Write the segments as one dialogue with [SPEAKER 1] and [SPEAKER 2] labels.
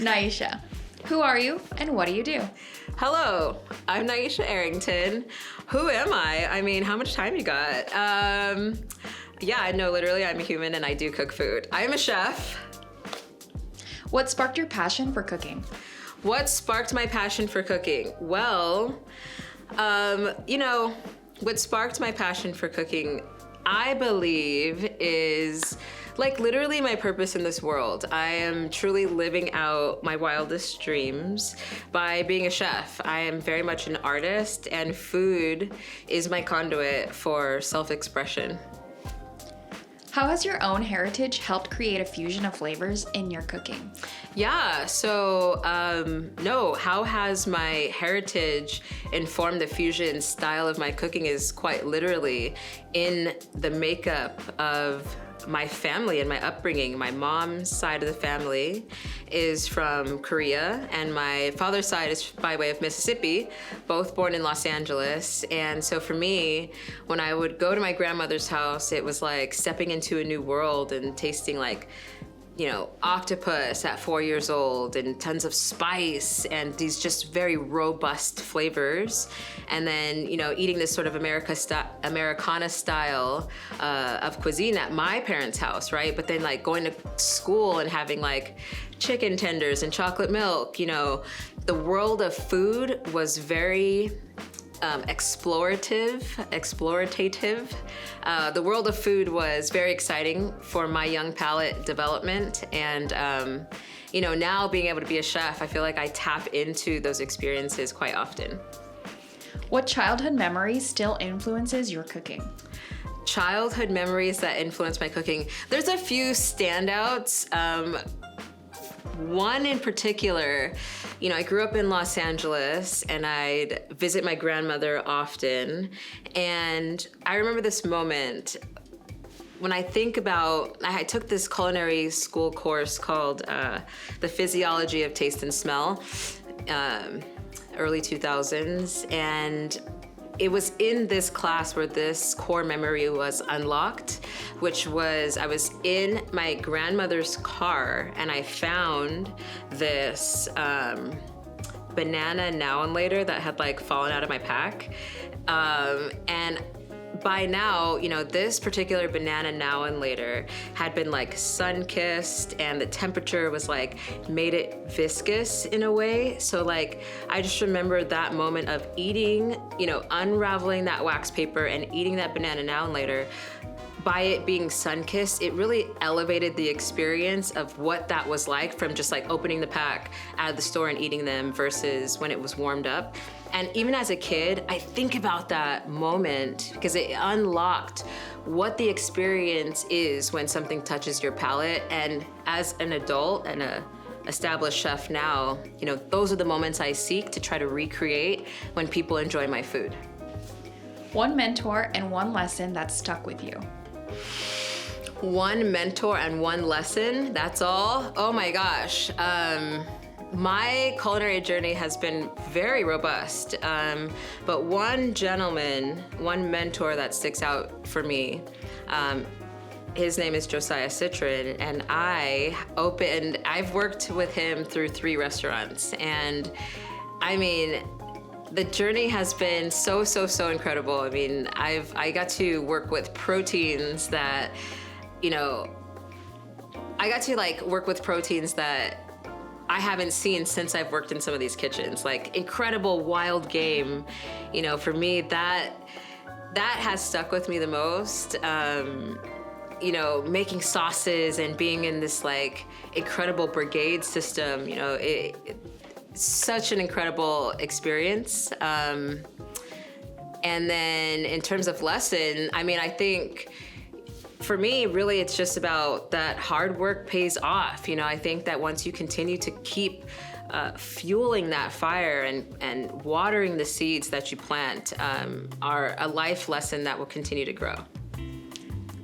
[SPEAKER 1] Nyesha, who are you and what do you do?
[SPEAKER 2] Hello, I'm Nyesha Arrington. Who am I? I mean, how much time you got? Yeah, no, literally, I'm a human and I do cook food. I'm a chef.
[SPEAKER 1] What sparked your passion for cooking?
[SPEAKER 2] What sparked my passion for cooking? Well, what sparked my passion for cooking, I believe, is like literally my purpose in this world. I am truly living out my wildest dreams by being a chef. I am very much an artist, and food is my conduit for self-expression.
[SPEAKER 1] How has your own heritage helped create a fusion of flavors in your cooking?
[SPEAKER 2] Yeah, so how has my heritage informed the fusion style of my cooking is quite literally in the makeup of my family and my upbringing. My mom's side of the family is from Korea, and my father's side is by way of Mississippi, both born in Los Angeles. And so for me, when I would go to my grandmother's house, it was like stepping into a new world and tasting like, octopus at 4 years old and tons of spice and these just very robust flavors. And then, eating this sort of Americana style of cuisine at my parents' house, right? But then like going to school and having like chicken tenders and chocolate milk, the world of food was very explorative. The world of food was very exciting for my young palate development. And, now being able to be a chef, I feel like I tap into those experiences quite often.
[SPEAKER 1] What childhood memory still influences your cooking?
[SPEAKER 2] Childhood memories that influence my cooking. There's a few standouts. One in particular, I grew up in Los Angeles and I'd visit my grandmother often. And I remember this moment when I think about, I took this culinary school course called The Physiology of Taste and Smell, early 2000s. And it was in this class where this core memory was unlocked, which was I was in my grandmother's car and I found this banana now and later that had like fallen out of my pack. And by now, this particular banana now and later had been like sun-kissed and the temperature was like made it viscous in a way. So like, I just remember that moment of eating, unraveling that wax paper and eating that banana now and later. By it being sun-kissed, it really elevated the experience of what that was like from just like opening the pack out of the store and eating them versus when it was warmed up. And even as a kid, I think about that moment because it unlocked what the experience is when something touches your palate. And as an adult and a established chef now, those are the moments I seek to try to recreate when people enjoy my food.
[SPEAKER 1] One mentor and one lesson that stuck with you.
[SPEAKER 2] One mentor and one lesson, that's all? Oh my gosh. My culinary journey has been very robust, but one gentleman, one mentor that sticks out for me, his name is Josiah Citron, and I've worked with him through 3 restaurants, and I mean, the journey has been so incredible. I mean, I got to work with proteins that, I haven't seen since I've worked in some of these kitchens, like incredible wild game. For me, that has stuck with me the most. Making sauces and being in this like incredible brigade system, such an incredible experience. And then in terms of lesson, I think for me, really, it's just about that hard work pays off. I think that once you continue to keep fueling that fire and watering the seeds that you plant are a life lesson that will continue to grow.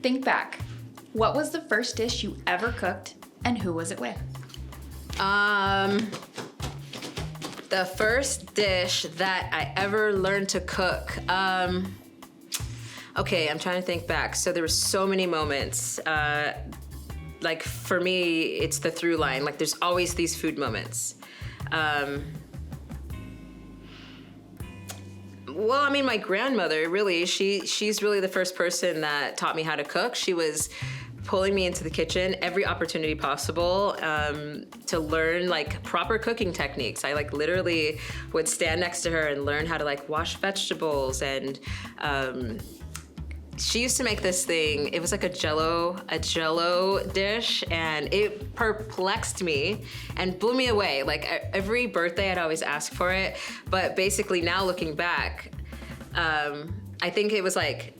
[SPEAKER 1] Think back. What was the first dish you ever cooked and who was it with?
[SPEAKER 2] The first dish that I ever learned to cook. Okay, I'm trying to think back. So there were so many moments. like for me, it's the through line. Like there's always these food moments. Well, I mean, my grandmother, really, she's really the first person that taught me how to cook. She was pulling me into the kitchen every opportunity possible to learn like proper cooking techniques. I like literally would stand next to her and learn how to like wash vegetables. And she used to make this thing. It was like a jello dish, and it perplexed me and blew me away. Like every birthday I'd always ask for it. But basically now looking back, I think it was like,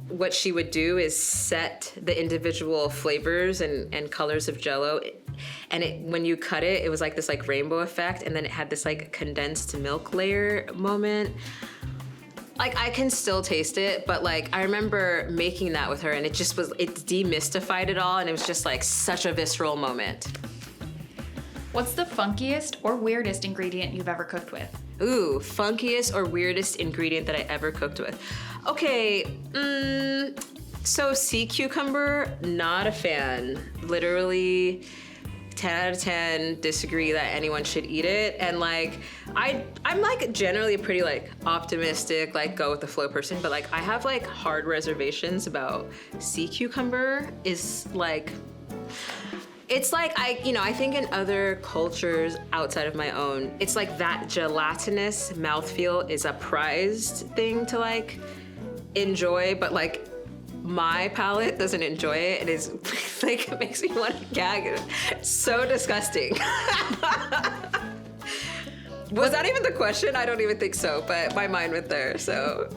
[SPEAKER 2] what she would do is set the individual flavors and colors of Jell-O, and when you cut it, it was like this like rainbow effect, and then it had this like condensed milk layer moment. Like I can still taste it, but like I remember making that with her, and it demystified it all, and it was just like such a visceral moment.
[SPEAKER 1] What's the funkiest or weirdest ingredient you've ever cooked with?
[SPEAKER 2] Ooh, funkiest or weirdest ingredient that I ever cooked with. Okay, so sea cucumber, not a fan. Literally 10 out of 10, disagree that anyone should eat it. And like, I'm like generally a pretty like optimistic, like go with the flow person, but like I have like hard reservations about sea cucumber. Is like, it's like, I think in other cultures outside of my own, it's like that gelatinous mouthfeel is a prized thing to like enjoy, but like my palate doesn't enjoy it. It is like, it makes me want to gag. It's so disgusting. Was that even the question? I don't even think so, but my mind went there, so.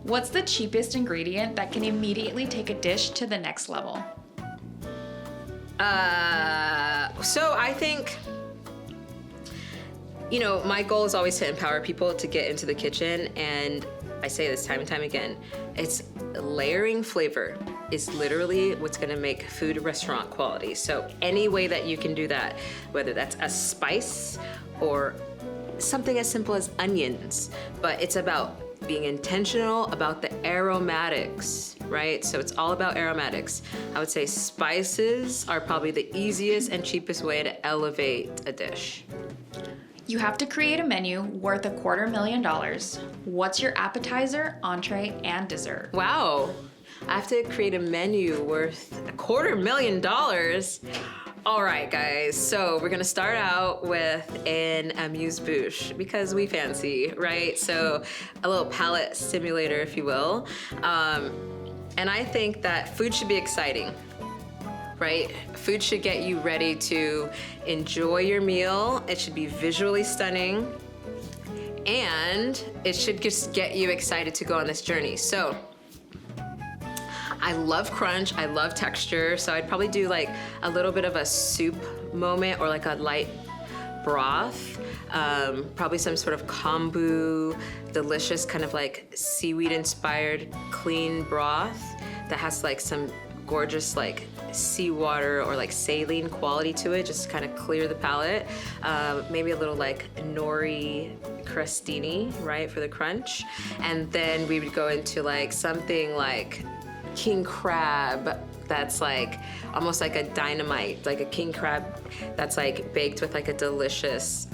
[SPEAKER 1] What's the cheapest ingredient that can immediately take a dish to the next level?
[SPEAKER 2] So I think, my goal is always to empower people to get into the kitchen, and I say this time and time again, it's layering flavor is literally what's gonna make food restaurant quality. So any way that you can do that, whether that's a spice or something as simple as onions, but it's about being intentional about the aromatics, right? So it's all about aromatics. I would say spices are probably the easiest and cheapest way to elevate a dish.
[SPEAKER 1] You have to create a menu worth $250,000. What's your appetizer, entree, and dessert?
[SPEAKER 2] Wow, I have to create a menu worth $250,000. All right, guys, so we're gonna start out with an amuse-bouche because we fancy, right? So a little palate stimulator, if you will. And I think that food should be exciting, right? Food should get you ready to enjoy your meal. It should be visually stunning, and it should just get you excited to go on this journey. So I love crunch, I love texture, so I'd probably do like a little bit of a soup moment or like a light broth, probably some sort of kombu, delicious kind of like seaweed inspired clean broth that has like some gorgeous like seawater or like saline quality to it, just to kind of clear the palate. Maybe a little like nori crostini, right, for the crunch. And then we would go into like something like king crab that's like almost like a dynamite, like a king crab that's like baked with like a delicious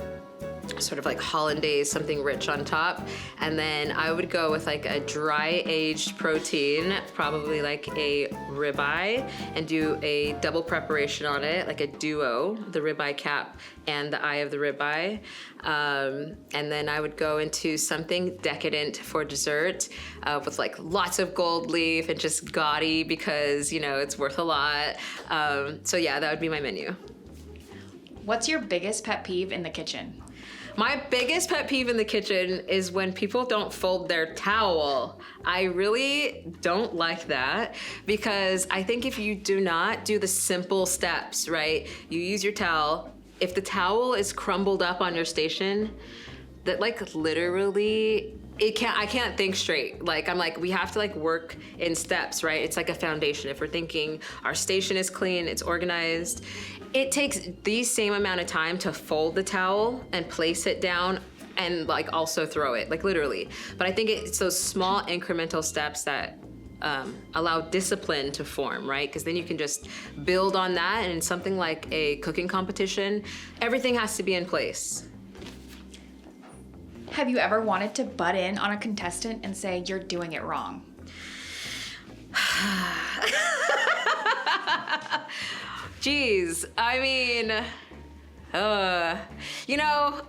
[SPEAKER 2] sort of like hollandaise, something rich on top. And then I would go with like a dry aged protein, probably like a ribeye, and do a double preparation on it, like a duo, the ribeye cap and the eye of the ribeye. And then I would go into something decadent for dessert with like lots of gold leaf and just gaudy because, it's worth a lot. So yeah, that would be my menu.
[SPEAKER 1] What's your biggest pet peeve in the kitchen?
[SPEAKER 2] My biggest pet peeve in the kitchen is when people don't fold their towel. I really don't like that because I think if you do not do the simple steps, right? You use your towel. If the towel is crumbled up on your station, that like literally I can't think straight. Like I'm like, we have to like work in steps, right? It's like a foundation. If we're thinking our station is clean, it's organized, it takes the same amount of time to fold the towel and place it down and like also throw it, like literally. But I think it's those small incremental steps that allow discipline to form, right? Because then you can just build on that, and in something like a cooking competition, everything has to be in place.
[SPEAKER 1] Have you ever wanted to butt in on a contestant and say, you're doing it wrong?
[SPEAKER 2] Jeez, I mean, you know,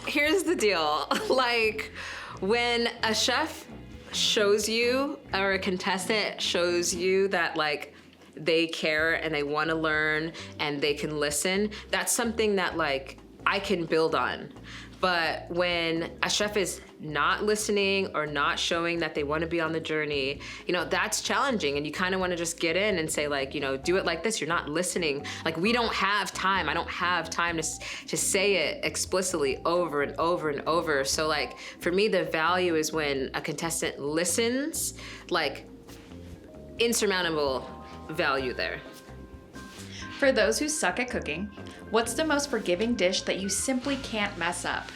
[SPEAKER 2] here's the deal. Like, when a chef shows you, or a contestant shows you that, like, they care and they want to learn and they can listen, that's something that, like, I can build on. But when a chef is not listening or not showing that they want to be on the journey, you know, that's challenging. And you kind of want to just get in and say, like, you know, do it like this. You're not listening. Like, we don't have time. I don't have time to say it explicitly over and over and over. So, like, for me, the value is when a contestant listens, like, insurmountable value there.
[SPEAKER 1] For those who suck at cooking, what's the most forgiving dish that you simply can't mess up?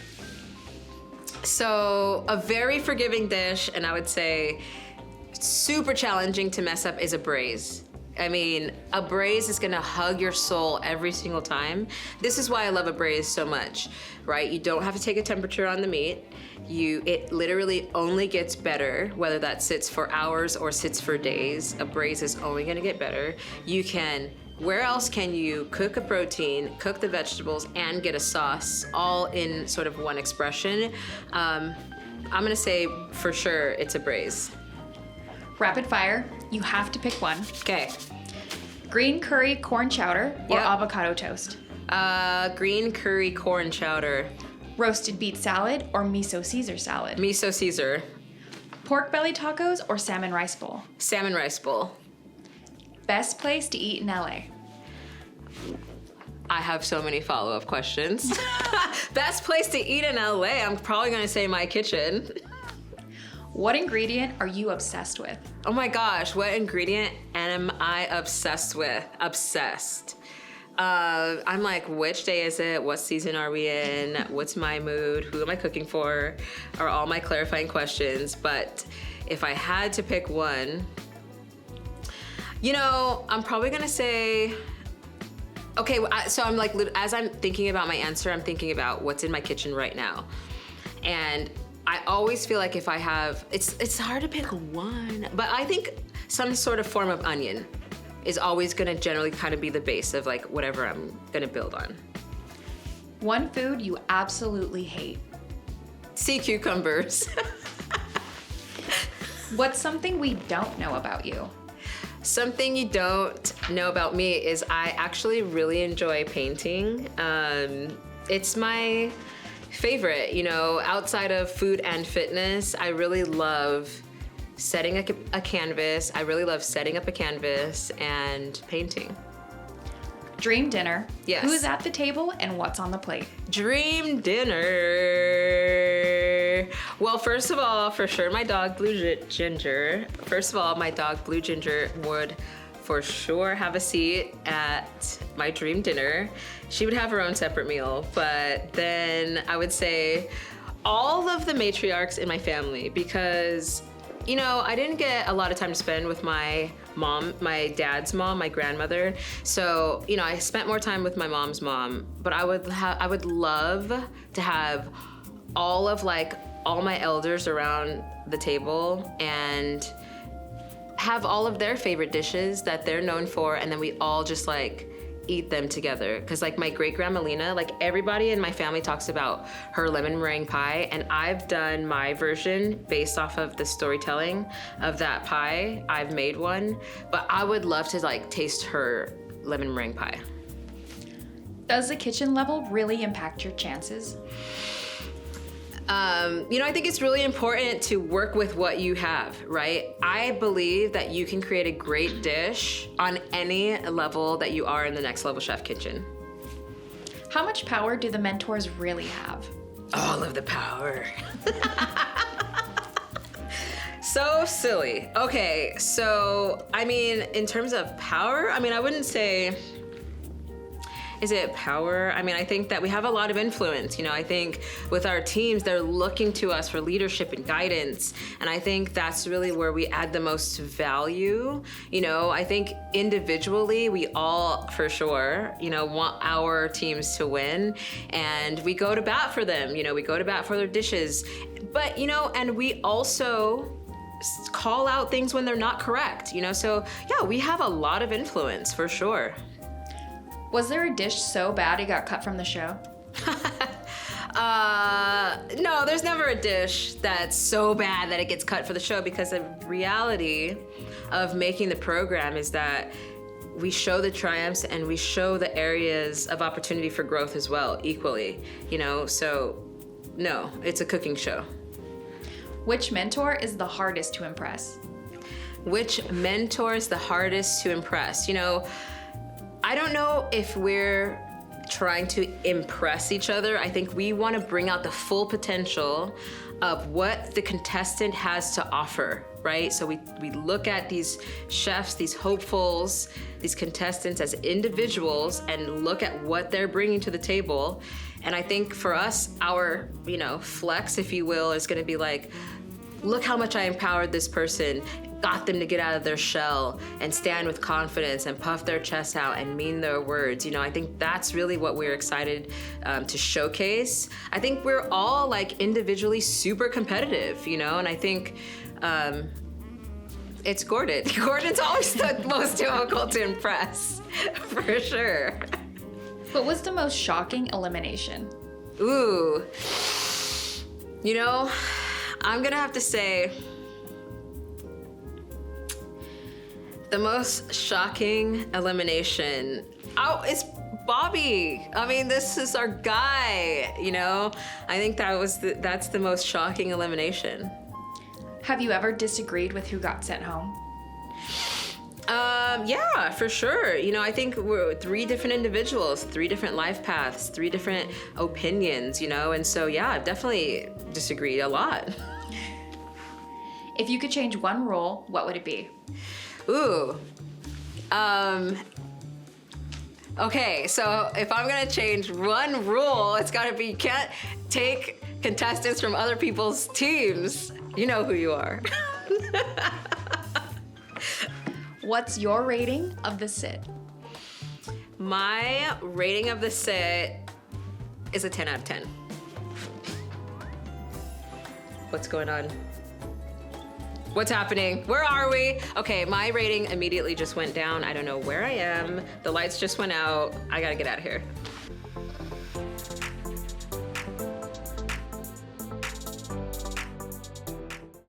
[SPEAKER 2] So a very forgiving dish, and I would say super challenging to mess up, is a braise. I mean, a braise is gonna hug your soul every single time. This is why I love a braise so much, right? You don't have to take a temperature on the meat. It literally only gets better, whether that sits for hours or sits for days. A braise is only gonna get better. Where else can you cook a protein, cook the vegetables, and get a sauce all in sort of one expression? I'm gonna say for sure it's a braise.
[SPEAKER 1] Rapid fire, you have to pick one.
[SPEAKER 2] Okay.
[SPEAKER 1] Green curry corn chowder or
[SPEAKER 2] Yep.
[SPEAKER 1] avocado toast?
[SPEAKER 2] Green curry corn chowder.
[SPEAKER 1] Roasted beet salad or miso Caesar salad?
[SPEAKER 2] Miso Caesar.
[SPEAKER 1] Pork belly tacos or salmon rice bowl?
[SPEAKER 2] Salmon rice bowl.
[SPEAKER 1] Best place to eat in LA?
[SPEAKER 2] I have so many follow-up questions. Best place to eat in LA, I'm probably gonna say my kitchen.
[SPEAKER 1] What ingredient are you obsessed with?
[SPEAKER 2] Oh my gosh, what ingredient am I obsessed with? Obsessed. I'm like, which day is it? What season are we in? What's my mood? Who am I cooking for? Are all my clarifying questions. But if I had to pick one, you know, I'm probably gonna say, okay, so I'm like, as I'm thinking about my answer, I'm thinking about what's in my kitchen right now. And I always feel like if I have, it's hard to pick one, but I think some sort of form of onion is always gonna generally kind of be the base of like whatever I'm gonna build on.
[SPEAKER 1] One food you absolutely hate?
[SPEAKER 2] Sea cucumbers.
[SPEAKER 1] What's something we don't know about you?
[SPEAKER 2] Something you don't know about me is I actually really enjoy painting. It's my favorite, you know, outside of food and fitness. I really love setting a canvas. I really love setting up a canvas and painting.
[SPEAKER 1] Dream dinner.
[SPEAKER 2] Yes.
[SPEAKER 1] Who's at the table and what's on the plate?
[SPEAKER 2] Dream dinner. Well, first of all, for sure, my dog Blue Ginger. First of all, my dog Blue Ginger would for sure have a seat at my dream dinner. She would have her own separate meal, but then I would say all of the matriarchs in my family, because, you know, I didn't get a lot of time to spend with my mom, my dad's mom, my grandmother. So, you know, I spent more time with my mom's mom, but I would love to have all my elders around the table and have all of their favorite dishes that they're known for, and then we all just like eat them together. Cause like my great grandma Lena, like everybody in my family talks about her lemon meringue pie, and I've done my version based off of the storytelling of that pie. I've made one, but I would love to like taste her lemon meringue pie.
[SPEAKER 1] Does the kitchen level really impact your chances?
[SPEAKER 2] You know, I think it's really important to work with what you have, right? I believe that you can create a great dish on any level that you are in the Next Level Chef kitchen.
[SPEAKER 1] How much power do the mentors really have?
[SPEAKER 2] All of the power. So silly. Okay, so, I mean, in terms of power, I mean, I wouldn't say is it power? I mean, I think that we have a lot of influence. You know, I think with our teams, they're looking to us for leadership and guidance. And I think that's really where we add the most value. You know, I think individually, we all, for sure, you know, want our teams to win. And we go to bat for them. You know, we go to bat for their dishes. But, you know, and we also call out things when they're not correct, you know? So yeah, we have a lot of influence for sure.
[SPEAKER 1] Was there a dish so bad it got cut from the show?
[SPEAKER 2] No, there's never a dish that's so bad that it gets cut for the show, because the reality of making the program is that we show the triumphs and we show the areas of opportunity for growth as well, equally, you know? So no, it's a cooking show.
[SPEAKER 1] Which mentor is the hardest to impress?
[SPEAKER 2] Which mentor is the hardest to impress? You know, I don't know if we're trying to impress each other. I think we want to bring out the full potential of what the contestant has to offer, right? So we look at these chefs, these hopefuls, these contestants as individuals and look at what they're bringing to the table. And I think for us, our, you know, flex, if you will, is going to be like, look how much I empowered this person, got them to get out of their shell and stand with confidence and puff their chest out and mean their words. You know, I think that's really what we're excited to showcase. I think we're all like individually super competitive, you know, and I think it's Gordon. Gordon's always the most difficult to impress, for sure.
[SPEAKER 1] What was the most shocking elimination?
[SPEAKER 2] Ooh, you know, I'm gonna have to say the most shocking elimination. Oh, it's Bobby. I mean, this is our guy, you know? I think that's the most shocking elimination.
[SPEAKER 1] Have you ever disagreed with who got sent home?
[SPEAKER 2] Yeah, for sure. You know, I think we're 3 different individuals, 3 different life paths, 3 different opinions, you know? And so, yeah, I've definitely disagreed a lot.
[SPEAKER 1] If you could change one rule, what would it be?
[SPEAKER 2] Ooh. Okay, so if I'm gonna change one rule, it's gotta be you can't take contestants from other people's teams. You know who you are.
[SPEAKER 1] What's your rating of the sit?
[SPEAKER 2] My rating of the sit is a 10 out of 10. What's going on? What's happening? Where are we? Okay, my rating immediately just went down. I don't know where I am. The lights just went out. I gotta get out of here.